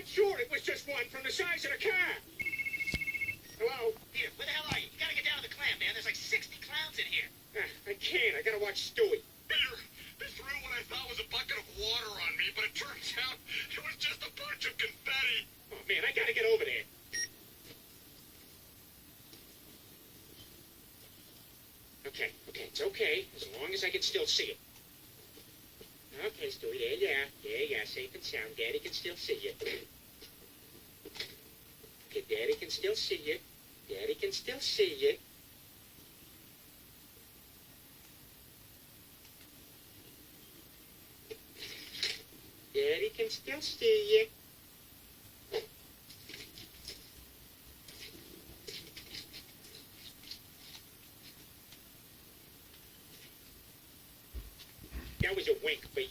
Sure, it was just one from the size of the car. Hello? Here, where the hell are you? You gotta get down to the clam, man. There's like 60 clowns in here. I can't. I gotta watch Stewie. Peter, they threw what I thought was a bucket of water on me, but it turns out it was just a bunch of confetti. Oh, man, I gotta get over there. Okay, it's okay, as long as I can still see it. Okay, Stewie, there you are. There you are, safe and sound. Daddy can still see you. Okay, Daddy can still see you. Daddy can still see you. Daddy can still see you. That was a wink for you.